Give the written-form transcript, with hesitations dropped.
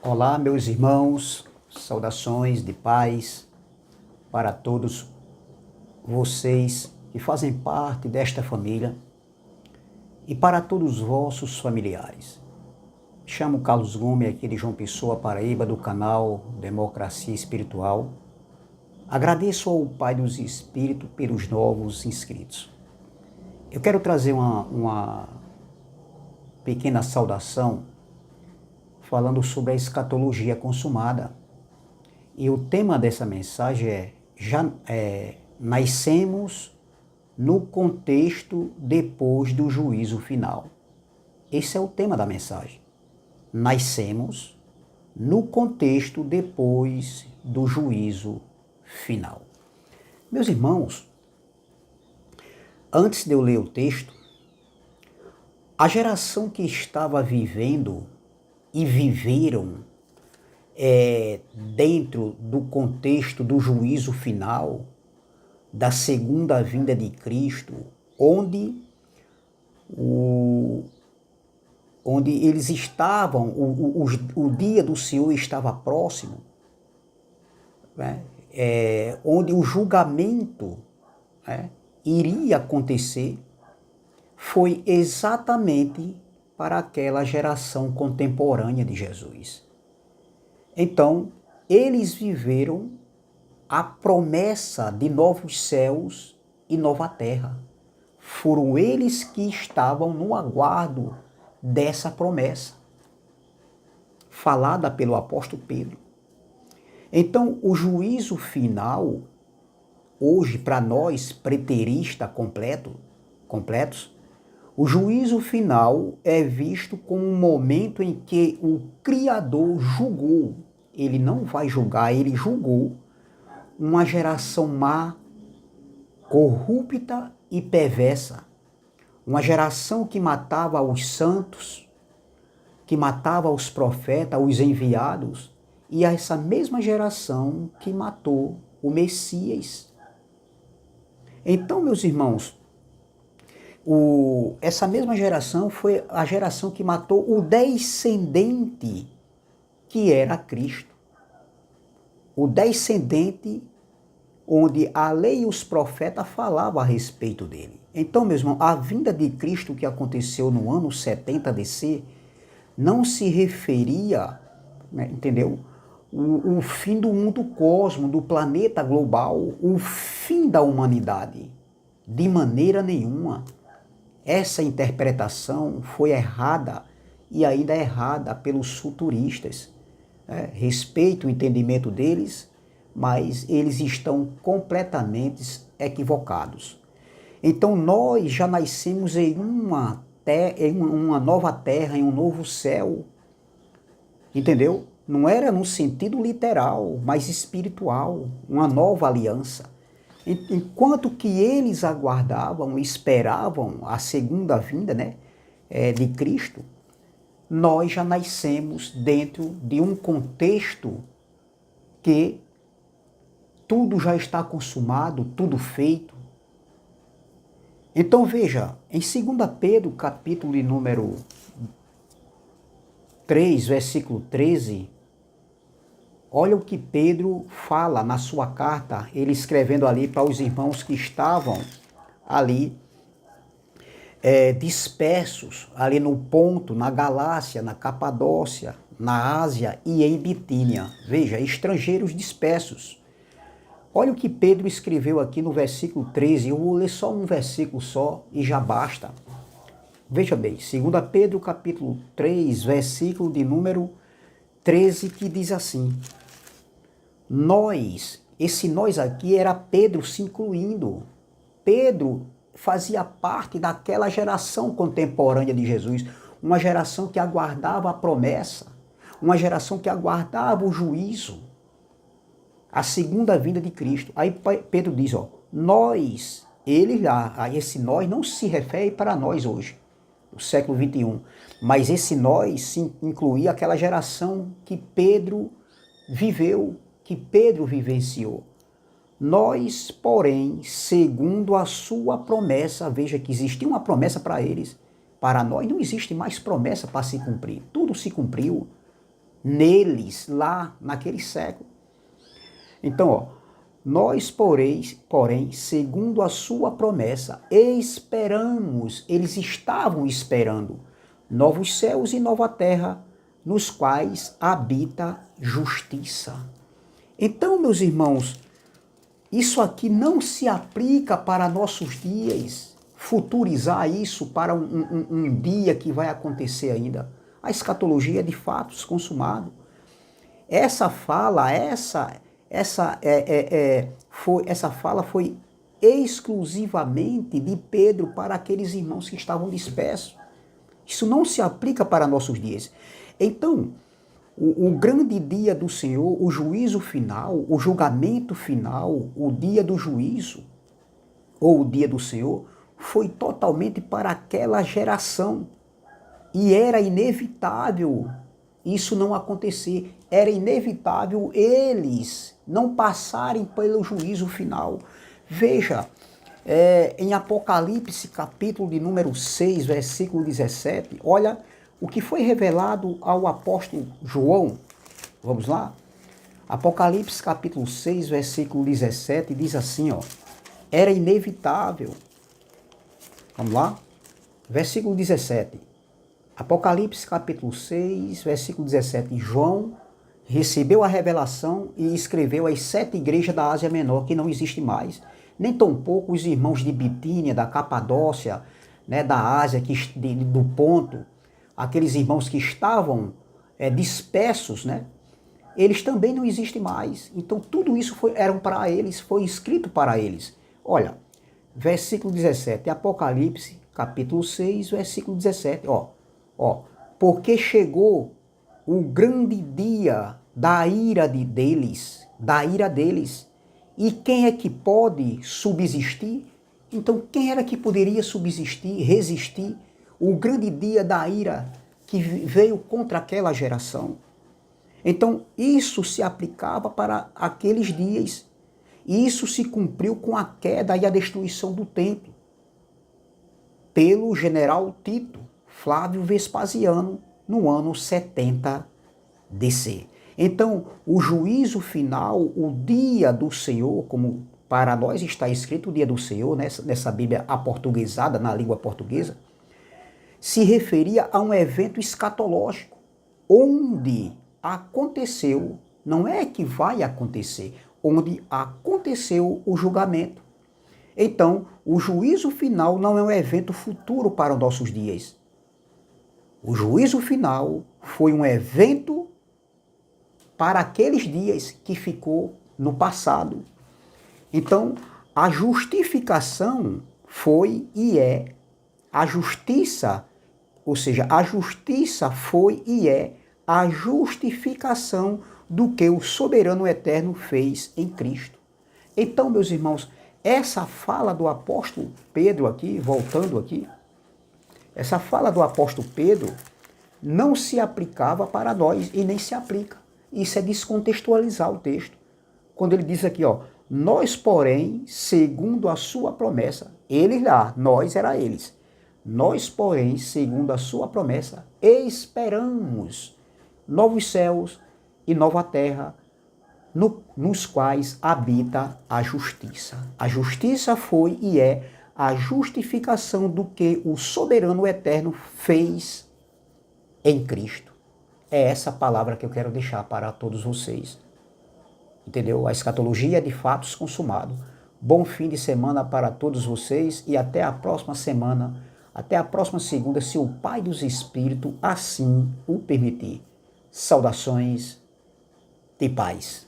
Olá, meus irmãos, saudações de paz para todos vocês que fazem parte desta família e para todos os vossos familiares. Me chamo Carlos Gomes, aqui de João Pessoa, Paraíba, do canal Democracia Espiritual. Agradeço ao Pai dos Espíritos pelos novos inscritos. Eu quero trazer uma pequena saudação falando sobre a escatologia consumada. E o tema dessa mensagem nascemos no contexto depois do juízo final. Esse é o tema da mensagem. Nascemos no contexto depois do juízo final. Meus irmãos, antes de eu ler o texto, a geração que estava vivendo e viveram dentro do contexto do juízo final, da segunda vinda de Cristo, onde eles estavam, o dia do Senhor estava próximo, né? Onde o julgamento, né, iria acontecer, foi exatamente para aquela geração contemporânea de Jesus. Então, eles viveram a promessa de novos céus e nova terra. Foram eles que estavam no aguardo dessa promessa, falada pelo apóstolo Pedro. Então, o juízo final, hoje, para nós, preteristas completos, o juízo final é visto como um momento em que o Criador julgou. Ele não vai julgar, ele julgou uma geração má, corrupta e perversa. Uma geração que matava os santos, que matava os profetas, os enviados, e essa mesma geração que matou o Messias. Então, meus irmãos, essa mesma geração foi a geração que matou o descendente que era Cristo. O descendente onde a lei e os profetas falavam a respeito dele. Então, meu irmão, a vinda de Cristo que aconteceu no ano 70 DC não se referia, né, entendeu? O fim do mundo cosmo, do planeta global, o fim da humanidade. De maneira nenhuma. Essa interpretação foi errada e ainda é errada pelos futuristas. Respeito o entendimento deles, mas eles estão completamente equivocados. Então nós já nascemos em uma nova terra, em um novo céu. Entendeu? Não era no sentido literal, mas espiritual, uma nova aliança. Enquanto que eles aguardavam, esperavam a segunda vinda, né, de Cristo, nós já nascemos dentro de um contexto que tudo já está consumado, tudo feito. Então veja, em 2 Pedro, capítulo de número 3, versículo 13, olha o que Pedro fala na sua carta, ele escrevendo ali para os irmãos que estavam ali dispersos, ali no Ponto, na Galácia, na Capadócia, na Ásia e em Bitínia. Veja, estrangeiros dispersos. Olha o que Pedro escreveu aqui no versículo 13, eu vou ler só um versículo só e já basta. Veja bem, 2 Pedro capítulo 3, versículo de número 13, que diz assim: nós, esse nós aqui era Pedro se incluindo. Pedro fazia parte daquela geração contemporânea de Jesus, uma geração que aguardava a promessa, uma geração que aguardava o juízo, a segunda vinda de Cristo. Aí Pedro diz, nós, ele lá, aí esse nós não se refere para nós hoje, no século 21, mas esse nós se incluía aquela geração que Pedro viveu, que Pedro vivenciou. Nós, porém, segundo a sua promessa, veja que existia uma promessa para eles, para nós não existe mais promessa para se cumprir, tudo se cumpriu. neles, lá naquele século. Então, ó, nós, porém, segundo a sua promessa, esperamos, eles estavam esperando, novos céus e nova terra, nos quais habita justiça. Então, meus irmãos, isso aqui não se aplica para nossos dias, futurizar isso para um dia que vai acontecer ainda. A escatologia é de fatos consumado. Essa fala, essa fala foi exclusivamente de Pedro para aqueles irmãos que estavam dispersos. Isso não se aplica para nossos dias. Então, o grande dia do Senhor, o juízo final, o julgamento final, o dia do juízo, ou o dia do Senhor, foi totalmente para aquela geração. E era inevitável isso não acontecer. Era inevitável eles não passarem pelo juízo final. Veja, em Apocalipse, capítulo de número 6, versículo 17, olha o que foi revelado ao apóstolo João. Vamos lá? Apocalipse, capítulo 6, versículo 17, diz assim, ó. Era inevitável. Vamos lá? Versículo 17. Apocalipse, capítulo 6, versículo 17. João recebeu a revelação e escreveu às 7 igrejas da Ásia Menor, que não existe mais. Nem tampouco os irmãos de Bitínia, da Capadócia, né, da Ásia, do Ponto, aqueles irmãos que estavam dispersos, né? Eles também não existem mais. Então tudo isso eram para eles, foi escrito para eles. Olha, versículo 17, Apocalipse, capítulo 6, versículo 17, ó, porque chegou o grande dia da ira deles, e quem é que pode subsistir? Então, quem era que poderia subsistir, resistir o grande dia da ira que veio contra aquela geração? Então, isso se aplicava para aqueles dias, e isso se cumpriu com a queda e a destruição do templo pelo general Tito Flávio Vespasiano, no ano 70 DC. Então, o juízo final, o dia do Senhor, como para nós está escrito o dia do Senhor, nessa Bíblia aportuguesada, na língua portuguesa, se referia a um evento escatológico, onde aconteceu, não é que vai acontecer, onde aconteceu o julgamento. Então, o juízo final não é um evento futuro para os nossos dias. O juízo final foi um evento para aqueles dias que ficou no passado. Então, a justificação foi e é a justiça, ou seja, a justiça foi e é a justificação do que o soberano eterno fez em Cristo. Então, meus irmãos, essa fala do apóstolo Pedro aqui, voltando aqui, essa fala do apóstolo Pedro não se aplicava para nós e nem se aplica. Isso é descontextualizar o texto. Quando ele diz aqui, ó, nós, porém, segundo a sua promessa, eles lá, nós era eles. Nós, porém, segundo a sua promessa, esperamos novos céus e nova terra, nos quais habita a justiça. A justiça foi e é a justificação do que o soberano eterno fez em Cristo. É essa palavra que eu quero deixar para todos vocês. Entendeu? A escatologia é de fatos consumado. Bom fim de semana para todos vocês e até a próxima semana, até a próxima segunda, se o Pai dos Espíritos assim o permitir. Saudações de paz.